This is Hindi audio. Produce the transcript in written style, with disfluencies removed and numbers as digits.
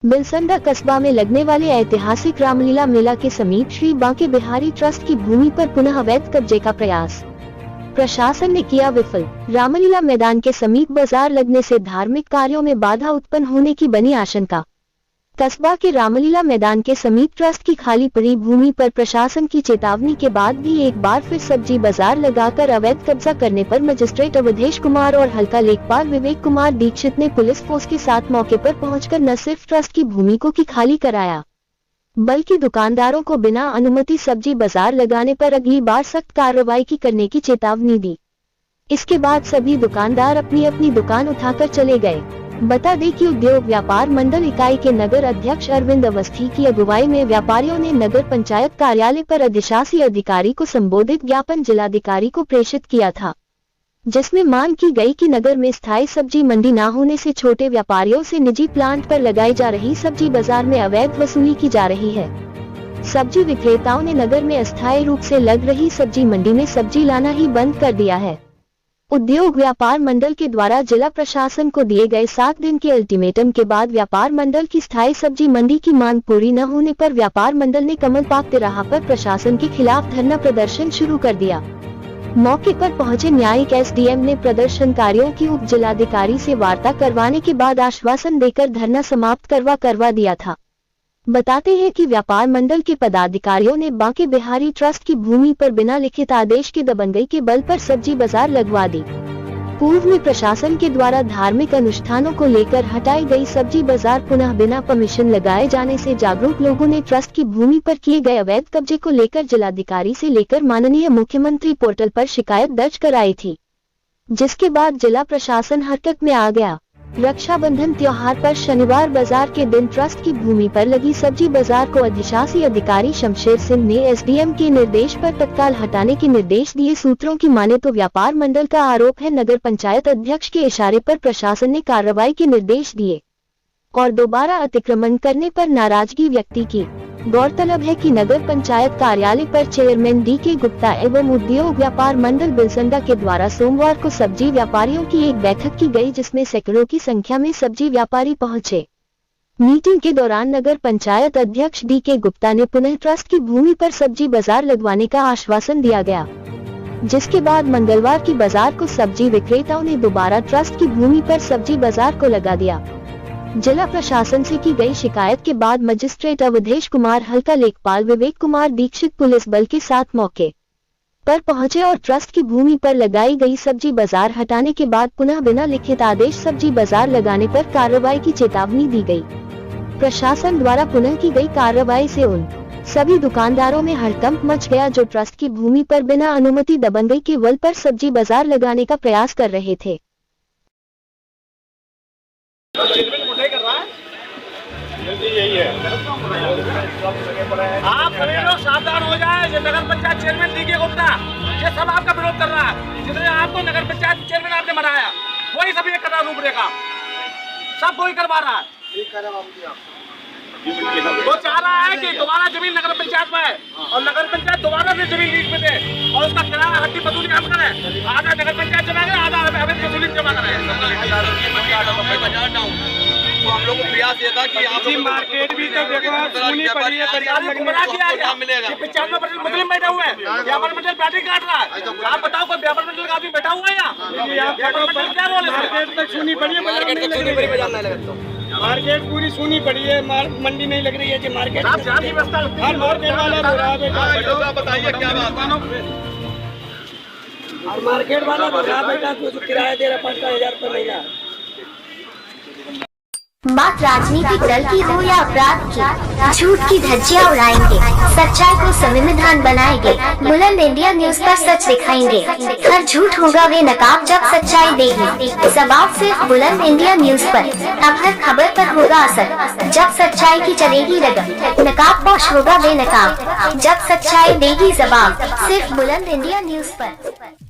बिलसंडा कस्बा में लगने वाले ऐतिहासिक रामलीला मेला के समीप श्री बांके बिहारी ट्रस्ट की भूमि पर पुनः अवैध कब्जे का प्रयास, प्रशासन ने किया विफल। रामलीला मैदान के समीप बाजार लगने से धार्मिक कार्यों में बाधा उत्पन्न होने की बनी आशंका। कस्बा के रामलीला मैदान के समीप ट्रस्ट की खाली पड़ी भूमि पर प्रशासन की चेतावनी के बाद भी एक बार फिर सब्जी बाजार लगाकर अवैध कब्जा करने पर मजिस्ट्रेट अवधेश कुमार और हल्का लेखपाल विवेक कुमार दीक्षित ने पुलिस फोर्स के साथ मौके पर पहुंचकर न सिर्फ ट्रस्ट की भूमि को खाली कराया, बल्कि दुकानदारों को बिना अनुमति सब्जी बाजार लगाने पर अगली बार सख्त कार्रवाई करने की चेतावनी दी। इसके बाद सभी दुकानदार अपनी अपनी दुकान उठाकर चले गए। बता दें कि उद्योग व्यापार मंडल इकाई के नगर अध्यक्ष अरविंद अवस्थी की अगुवाई में व्यापारियों ने नगर पंचायत कार्यालय पर अधिशासी अधिकारी को संबोधित ज्ञापन जिलाधिकारी को प्रेषित किया था, जिसमें मांग की गई कि नगर में स्थायी सब्जी मंडी न होने से छोटे व्यापारियों से निजी प्लांट पर लगाई जा रही सब्जी बाजार में अवैध वसूली की जा रही है। सब्जी विक्रेताओं ने नगर में अस्थायी रूप से लग रही सब्जी मंडी में सब्जी लाना ही बंद कर दिया है। उद्योग व्यापार मंडल के द्वारा जिला प्रशासन को दिए गए 7 दिन के अल्टीमेटम के बाद व्यापार मंडल की स्थायी सब्जी मंडी की मांग पूरी न होने पर व्यापार मंडल ने कमल पाक तिराहा पर प्रशासन के खिलाफ धरना प्रदर्शन शुरू कर दिया। मौके पर पहुंचे न्यायिक एसडीएम ने प्रदर्शनकारियों की उप जिलाधिकारी से वार्ता करवाने के बाद आश्वासन देकर धरना समाप्त करवा दिया था। बताते हैं कि व्यापार मंडल के पदाधिकारियों ने बांके बिहारी ट्रस्ट की भूमि पर बिना लिखित आदेश के दबंगई के बल पर सब्जी बाजार लगवा दी। पूर्व में प्रशासन के द्वारा धार्मिक अनुष्ठानों को लेकर हटाई गई सब्जी बाजार पुनः बिना परमिशन लगाए जाने से जागरूक लोगों ने ट्रस्ट की भूमि पर किए गए अवैध कब्जे को लेकर जिलाधिकारी से लेकर माननीय मुख्यमंत्री पोर्टल पर शिकायत दर्ज कराई थी, जिसके बाद जिला प्रशासन हरकत में आ गया। रक्षाबंधन त्योहार पर शनिवार बाजार के दिन ट्रस्ट की भूमि पर लगी सब्जी बाजार को अधिशासी अधिकारी शमशेर सिंह ने एसडीएम के निर्देश पर तत्काल हटाने के निर्देश दिए। सूत्रों की माने तो व्यापार मंडल का आरोप है नगर पंचायत अध्यक्ष के इशारे पर प्रशासन ने कार्रवाई के निर्देश दिए और दोबारा अतिक्रमण करने पर नाराजगी व्यक्त की। गौरतलब है कि नगर पंचायत कार्यालय पर चेयरमैन डी.के. गुप्ता एवं उद्योग व्यापार मंडल बिलसंडा के द्वारा सोमवार को सब्जी व्यापारियों की एक बैठक की गई, जिसमें सैकड़ों की संख्या में सब्जी व्यापारी पहुंचे। मीटिंग के दौरान नगर पंचायत अध्यक्ष डी.के. गुप्ता ने पुनः ट्रस्ट की भूमि पर सब्जी बाजार लगवाने का आश्वासन दिया गया, जिसके बाद मंगलवार की बाजार को सब्जी विक्रेताओं ने दोबारा ट्रस्ट की भूमि पर सब्जी बाजार को लगा दिया। जिला प्रशासन से की गई शिकायत के बाद मजिस्ट्रेट अवधेश कुमार, हल्का लेखपाल विवेक कुमार दीक्षित पुलिस बल के साथ मौके पर पहुंचे और ट्रस्ट की भूमि पर लगाई गई सब्जी बाजार हटाने के बाद पुनः बिना लिखित आदेश सब्जी बाजार लगाने पर कार्रवाई की चेतावनी दी गई। प्रशासन द्वारा पुनः की गई कार्रवाई से उन सभी दुकानदारों में हड़कंप मच गया जो ट्रस्ट की भूमि पर बिना अनुमति दबंगई के बल पर सब्जी बाजार लगाने का प्रयास कर रहे थे। यही है, आप सभी लोग सावधान हो जाए। ये नगर पंचायत चेयरमैन डी.के. गुप्ता, ये सब आपका विरोध कर रहा है। जिसने आपको नगर पंचायत चेयरमैन आपने बनाया, वही सभी कर रहा है रूपरेखा, सब वही करवा रहा है। वो चाह रहा है कि दोबारा जमीन नगर पंचायत में है और नगर पंचायत दोबारा से जमीन लीज पे दे और उसका किराया हड्डी वसूली हम करें। आधा नगर पंचायत जमा करे, आधा अवैध वसूली जमा करे। तो हम लोग को प्रयास ये था कि आप मार्केट भी तो देखो सुनी पड़ी है, गुमराह किया है। मिलेगा 95% मुस्लिम बैठे हुए हैं, व्यापार मंडल बैटरी काट रहा है। आप बताओ कोई व्यापार मंडल का आदमी बैठा हुआ है यहाँ? व्यापार मंडल क्या रोल है? मार्केट तक सुनी पड़ी है, मार्केट पूरी सुनी पड़ी है, मंडी नहीं लग रही है जी। मार्केट हर मार्केट वाला रो रहा है बेटा, बताइए क्या बात। और मार्केट वाला रो रहा बेटा, तो किराया दे रहा 5,000 रुपये महीना। बात राजनीतिक दल की हो या अपराध की, झूठ की धज्जियां उड़ाएंगे, सच्चाई को संविधान बनाएंगे। बुलंद इंडिया न्यूज पर सच दिखाएंगे। हर झूठ होगा वे नकाब जब सच्चाई देगी। जवाब सिर्फ बुलंद इंडिया न्यूज पर। अब हर खबर पर होगा असर जब सच्चाई की चलेगी रगम। नकाब पोश होगा वे नकाब जब सच्चाई देगी जवाब। सिर्फ बुलंद इंडिया न्यूज पर।